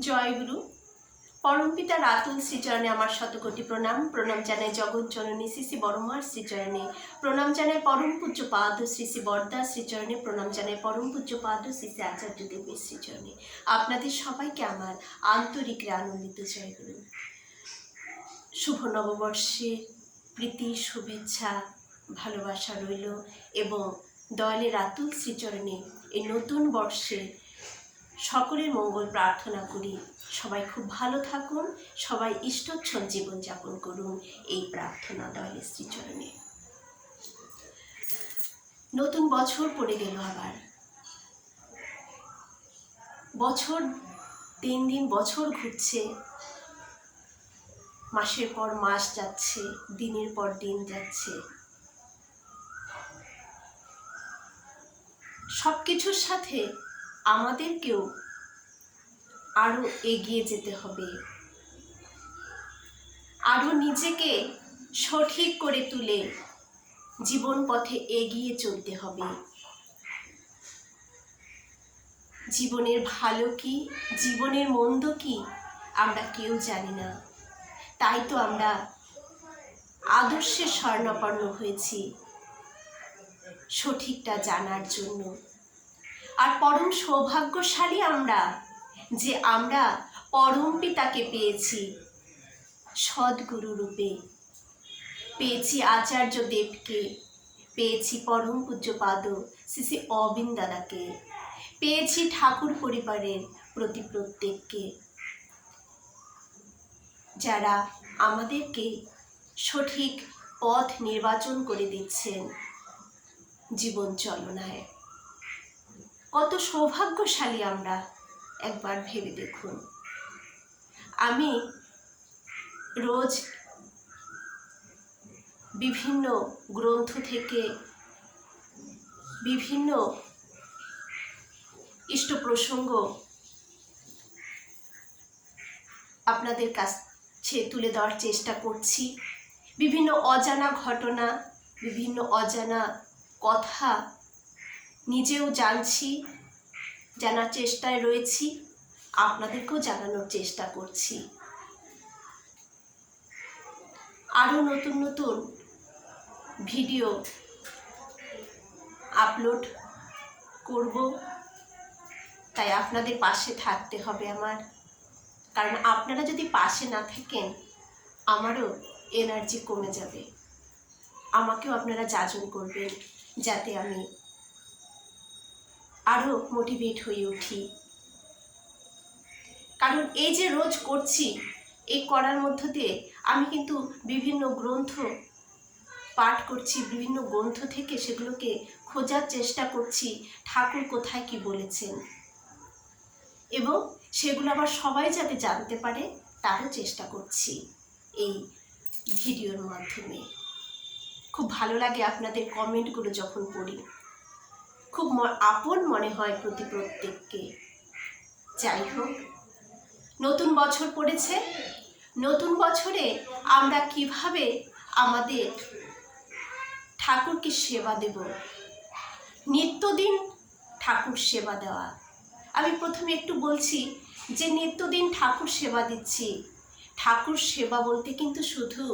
জয়গুরু। পরমপিতা রাতুল শ্রীচরণে আমার শতকোটি প্রণাম। প্রণাম জানাই জগৎ জননী শ্রী শ্রী বড়মার শ্রীচরণে। প্রণাম জানাই পরম পূজ্য পাদ শ্রী শ্রী বরদার শ্রীচরণে। প্রণাম জানাই পরম পূজ্য পাদ শ্রী শ্রী আচার্য দেবের শ্রীচরণে। আপনাদের সবাইকে আমার আন্তরিক আনন্দিত জয়গুরু। শুভ নববর্ষে প্রীতি, শুভেচ্ছা, ভালোবাসা রইল এবং দয়ালের রাতুল শ্রীচরণে এই নতুন বর্ষে সকলের মঙ্গল প্রার্থনা করি। সবাই খুব ভালো থাকুন, সবাই ইষ্টচ্ছল জীবনযাপন করুন, এই প্রার্থনা দয়ালের শ্রীচরণে। নতুন বছর পড়ে গেল, আবার বছর দিন দিন বছর ঘুরছে, মাসের পর মাস যাচ্ছে, দিনের পর দিন যাচ্ছে। সব কিছুর সাথে আমাদেরকেও আরো এগিয়ে যেতে হবে, আরো নিজেকে সঠিক করে তুলে জীবন পথে এগিয়ে চলতে হবে। জীবনের ভালো কি, জীবনের মন্দ কি আমরা কেউ জানি না, তাই তো আমরা আদর্শের স্বর্ণাপন্ন হয়েছি সঠিকটা জানার জন্য। আর পরম সৌভাগ্যশালী আমরা যে আমরা পরম পিতাকে পেয়েছি সদ্গুরু রূপে, পেয়েছি আচার্য দেবকে, পেয়েছি পরম পূজ্যপাদ শ্রী শ্রী অবিন্দ দাদাকে, পেয়েছি ঠাকুর পরিবারের প্রতি প্রত্যেককে, যারা আমাদেরকে সঠিক পথ নির্বাচন করে দিচ্ছেন জীবন চলনায়। কত সৌভাগ্যশালী আমরা, একবার ভেবে দেখুন। আমি রোজ বিভিন্ন গ্রন্থ থেকে বিভিন্ন ইষ্ট প্রসঙ্গ আপনাদের কাছে তুলে দেওয়ার চেষ্টা করছি। বিভিন্ন অজানা ঘটনা, বিভিন্ন অজানা কথা নিজেও জানছি, জানার চেষ্টায় রয়েছি, আপনাদেরকেও জানানোর চেষ্টা করছি। আরও নতুন নতুন ভিডিও আপলোড করব, তাই আপনাদের পাশে থাকতে হবে আমার। কারণ আপনারা যদি পাশে না থাকেন আমারও এনার্জি কমে যাবে, আমাকেও আপনারা যাজন করবেন যাতে আমি আরও মোটিভেট হয়ে উঠি। কারণ এই যে রোজ করছি, এই করার মধ্য দিয়ে আমি কিন্তু বিভিন্ন গ্রন্থ পাঠ করছি, বিভিন্ন গ্রন্থ থেকে সেগুলোকে খোঁজার চেষ্টা করছি ঠাকুর কোথায় কি বলেছেন, এবং সেগুলো আবার সবাই যাতে জানতে পারে তারও চেষ্টা করছি এই ভিডিওর মাধ্যমে। খুব ভালো লাগে আপনাদের কমেন্টগুলো যখন পড়ি, খুব আপন মনে হয় প্রতি প্রত্যেককে। যাই হোক, নতুন বছর পড়েছে, নতুন বছরে আমরা কিভাবে আমাদের ঠাকুরকে সেবা দেব, নিত্যদিন ঠাকুর সেবা দেওয়া। আমি প্রথমে একটু বলছি যে নিত্যদিন ঠাকুর সেবা দিচ্ছি। ঠাকুর সেবা বলতে কিন্তু শুধু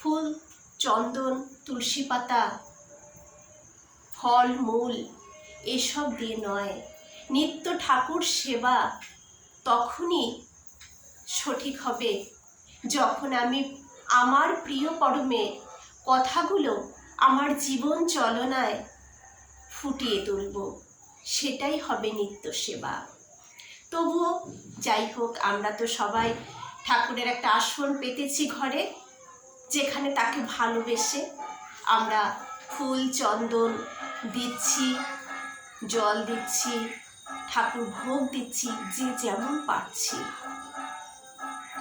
ফুল, চন্দন, তুলসী পাতা, ফল মূল এসব দিয়ে নয়। নিত্য ঠাকুর সেবা তখনই সঠিক হবে যখন আমি আমার প্রিয় পরমে কথাগুলো আমার জীবন চলনায় ফুটিয়ে তুলব, সেটাই হবে নিত্য সেবা। তবুও যাই হোক, আমরা তো সবাই ঠাকুরের একটা আসন পেতেছি ঘরে, যেখানে তাকে ভালোবেসে আমরা ফুল চন্দন দিচ্ছি, জল দিচ্ছি, ঠাকুর ভোগ দিচ্ছি, যে যেমন পারছি।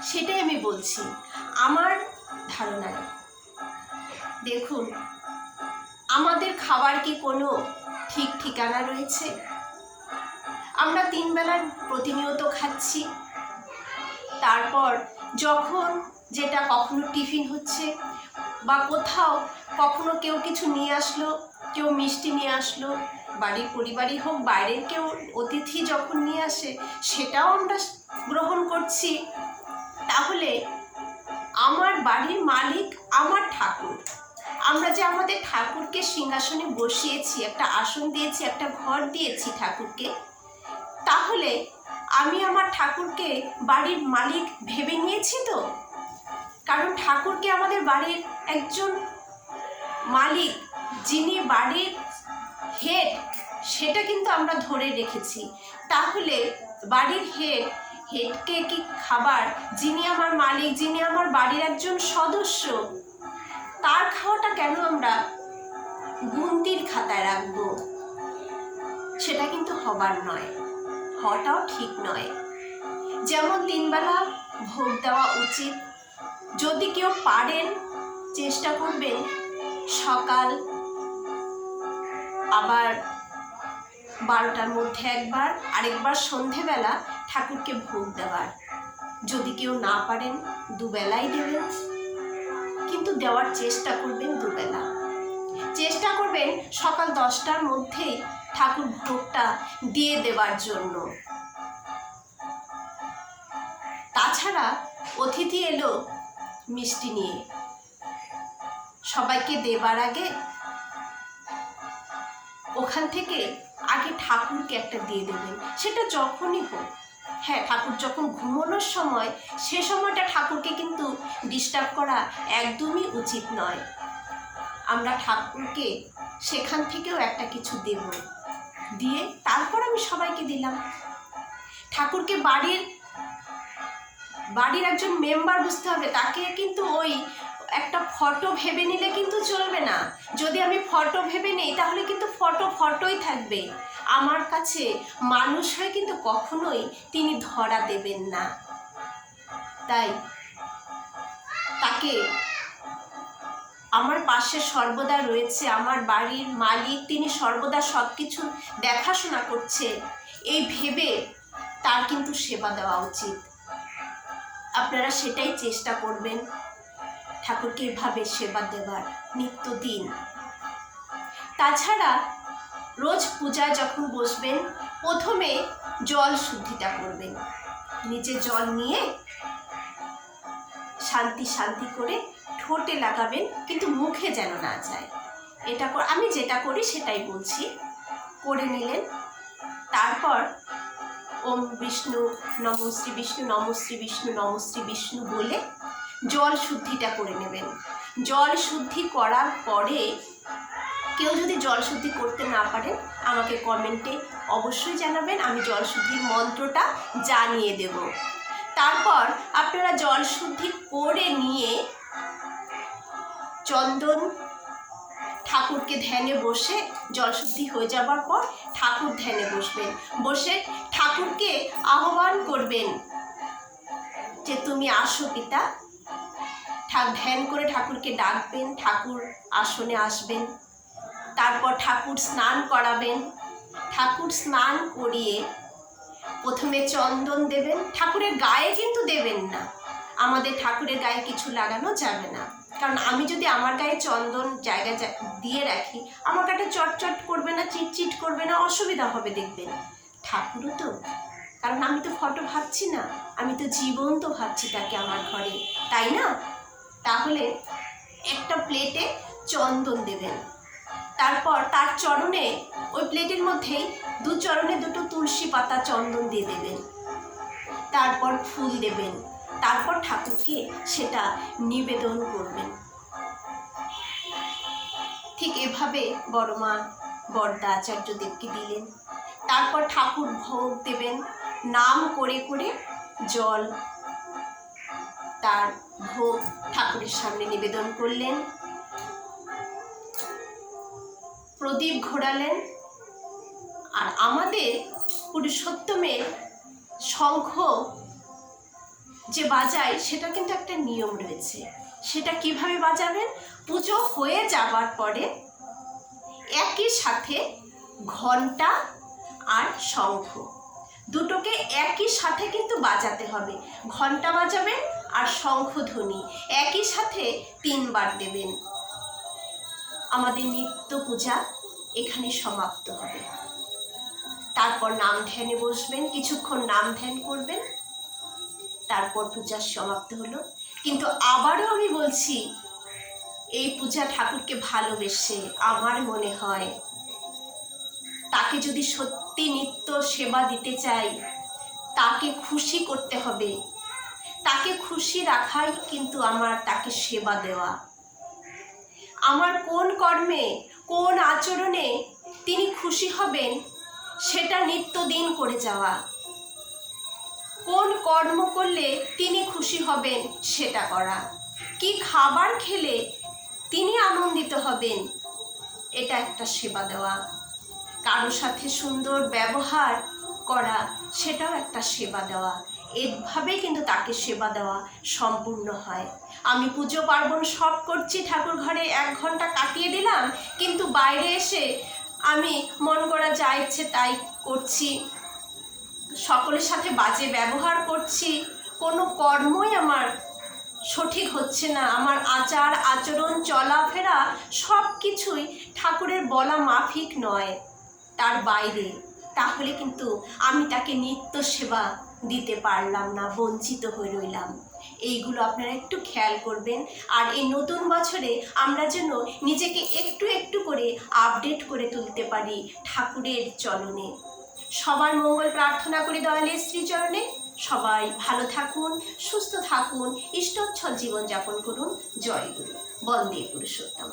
সেটাই আমি বলছি আমার ধারণায়। দেখুন, আমাদের খাবার কি কোনো ঠিক ঠিকানা রয়েছে? আমরা 3 বেলার প্রতিনিয়ত খাচ্ছি, তারপর যখন যেটা কখনো টিফিন হচ্ছে বা কোথাও কখনো কেউ কিছু নিয়ে আসলো, কেউ মিষ্টি নিয়ে আসলো, বাড়ির পরিবারই হোক, বাইরের কেউ অতিথি যখন নিয়ে আসে সেটাও আমরা গ্রহণ করছি। তাহলে আমার বাড়ির মালিক আমার ঠাকুর। আমরা যে আমাদের ঠাকুরকে সিংহাসনে বসিয়েছি, একটা আসন দিয়েছি, একটা ঘর দিয়েছি ঠাকুরকে, তাহলে আমি আমার ঠাকুরকে বাড়ির মালিক ভেবে নিয়েছি তো? কারণ ঠাকুরকে আমাদের বাড়ির একজন মালিক, যিনি বাড়ির হেড, সেটা কিন্তু আমরা ধরে রেখেছি। তাহলে বাড়ির হেডকে কি খাবার, যিনি আমার মালিক, যিনি আমার বাড়ির একজন সদস্য, তার খাওয়াটা কেন আমরা গুনতির খাতায় রাখবো? সেটা কিন্তু হবার নয়, হওয়াটাও ঠিক নয়। যেমন 3 বেলা ভোগ দেওয়া উচিত। যদি কেউ পারেন চেষ্টা করবেন সকাল, আবার 12টার মধ্যে একবার, আরেকবার সন্ধেবেলা ঠাকুরকে ভোগ দেওয়ার। যদি কেউ না পারেন 2 বেলাই দেবেন, কিন্তু দেওয়ার চেষ্টা করবেন 2 বেলা। চেষ্টা করবেন সকাল 10টার মধ্যেই ঠাকুর ভোগটা দিয়ে দেওয়ার জন্য। তাছাড়া অতিথি এলো মিষ্টি নিয়ে, সবাইকে দেবার আগে ওখান থেকে আগে ঠাকুরকে একটা দিয়ে দেবেন, সেটা যখনই হোক। হ্যাঁ, ঠাকুর যখন ঘুমানোর সময়, সে সময়টা ঠাকুরকে কিন্তু ডিস্টার্ব করা একদমই উচিত নয়। আমরা ঠাকুরকে সেখান থেকেও একটা কিছু দেব, দিয়ে তারপর আমি সবাইকে দিলাম। ঠাকুরকে বাড়ির একজন মেম্বার বুঝতে হবে, তাকে কিন্তু ওই একটা ফটো ভেবে নিলে কিন্তু চলবে না। যদি আমি ফটো ভেবে নিই তাহলে কিন্তু ফটোই থাকবে। আমার কাছে মানুষ হয়ে কিন্তু কখনোই তিনি ধরা দেবেন না। তাই তাকে আমার পাশে সর্বদা রয়েছে আমার বাড়ির মালিক, তিনি সর্বদা সব কিছু দেখাশোনা করছে, এই ভেবে তার কিন্তু সেবা দেওয়া উচিত। আপনারা সেটাই চেষ্টা করবেন, ঠাকুরকে এভাবে সেবা দেবার নিত্যদিন। তাছাড়া রোজ পূজায় যখন বসবেন, প্রথমে জল শুদ্ধিটা করবেন। নিচে জল নিয়ে শান্তি করে ঠোঁটে লাগাবেন, কিন্তু মুখে যেন না যায়। এটা আমি যেটা করি সেটাই বলছি। করে নিলেন, তারপর ওম বিষ্ণু নম শ্রী বিষ্ণু, নম শ্রী বিষ্ণু, নম শ্রী বিষ্ণু বলে জল শুদ্ধিটা করে নেবেন। জল শুদ্ধি করার পরে কেউ যদি জল শুদ্ধি করতে না পারেন আমাকে কমেন্টে অবশ্যই জানাবেন, আমি জল শুদ্ধির মন্ত্রটা জানিয়ে দেব। তারপর আপনারা জল শুদ্ধি করে নিয়ে চন্দন, ঠাকুরকে ধ্যানে বসে, জলশুদ্ধি হয়ে যাবার পর ঠাকুর ধ্যানে বসবেন। বসে ঠাকুরকে আহ্বান করবেন যে তুমি আসো পিতা। ধ্যান করে ঠাকুরকে ডাকবেন, ঠাকুর আসনে আসবেন। তারপর ঠাকুর স্নান করাবেন। ঠাকুর স্নান করিয়ে প্রথমে চন্দন দেবেন। ঠাকুরের গায়ে কিন্তু দেবেন না, আমাদের ঠাকুরের গায়ে কিছু লাগানো যাবে না। কারণ আমি যদি আমার গায়ে চন্দন জায়গা দিয়ে রাখি, আমার গাটা চটচট করবে না, চিটচিট করবে না, অসুবিধা হবে দেখবেন। ঠাকুরও তো, কারণ আমি তো ফটো ভাবছি না, আমি তো জীবন্ত ভাবছি তাকে আমার ঘরে, তাই না? তাহলে একটা প্লেটে চন্দন দেবেন। তারপর তার চরণে, ওই প্লেটের মধ্যেই 2 চরণে 2টো তুলসী পাতা চন্দন দিয়ে দেবেন। তারপর ফুল দেবেন। তারপর ঠাকুরকে সেটা নিবেদন করবেন। ঠিক এভাবে বড়মা বড়দা আচার্যদেবকে দিলেন। তারপর ঠাকুর ভোগ দেবেন, নাম করে করে জল তার ভোগ ঠাকুরের সামনে নিবেদন করলেন। প্রদীপ ঘোরালেন। আর আমাদের পুরুষোত্তমের শঙ্খ যে বাজায়, সেটা কিন্তু একটা নিয়ম রয়েছে। সেটা কিভাবে বাজাবেন? পুজো হয়ে যাবার পরে একই সাথে ঘণ্টা আর শঙ্খ দুটোকে একই সাথে কিন্তু বাজাতে হবে। ঘণ্টা বাজাবেন আর শঙ্খধ্বনি একই সাথে 3 বার দেবেন। আমাদের নিত্য পূজা এখানে সমাপ্ত হবে। তারপর নাম ধ্যানে বসবেন, কিছুক্ষণ নাম ধ্যান করবেন, তারপর পূজা সমাপ্ত হলো। কিন্তু আবারও আমি বলছি, এই পূজা ঠাকুরকে ভালোবেসে আমার মনে হয় তাকে যদি সত্যি নিত্য সেবা দিতে চাই, তাকে খুশি করতে হবে। তাকে খুশি রাখাই কিন্তু আমার তাকে সেবা দেওয়া। আমার কোন কর্মে, কোন আচরণে তিনি খুশি হবেন সেটা নিত্যদিন করে যাওয়া। কোন কর্ম করলে তিনি খুশি হবেন সেটা করা। কি খাবার খেলে তিনি আনন্দিত হবেন, এটা একটা সেবা দেওয়া। কারো সাথে সুন্দর ব্যবহার করা, সেটাও একটা সেবা দেওয়া। এভাবেই কিন্তু তাকে সেবা দেওয়া সম্পূর্ণ হয়। আমি পুজো পার্বণ সব করছি, ঠাকুর ঘরে 1 ঘন্টা কাটিয়ে দিলাম, কিন্তু বাইরে এসে আমি মন করা যা ইচ্ছে তাই করছি, সকলের সাথে বাজে ব্যবহার করছি, কোনো কর্মই আমার সঠিক হচ্ছে না। আমার আচার আচরণ চলাফেরা সব কিছুই ঠাকুরের বলা মাফিক নয়, তার বাইরে। তাহলে কিন্তু আমি তাকে নিত্য সেবা দিতে পারলাম না, বঞ্চিত হয়ে রইলাম। এইগুলো আপনারা একটু খেয়াল করবেন। আর এই নতুন বছরে আমরা যেন নিজেকে একটু একটু করে আপডেট করে তুলতে পারি ঠাকুরের চরণে। সবার মঙ্গল প্রার্থনা করি দয়ালের শ্রীচরণে। সবাই ভালো থাকুন, সুস্থ থাকুন, ইষ্টচ্ছল জীবনযাপন করুন। জয় গুরু। বন্দে পুরুষোত্তম।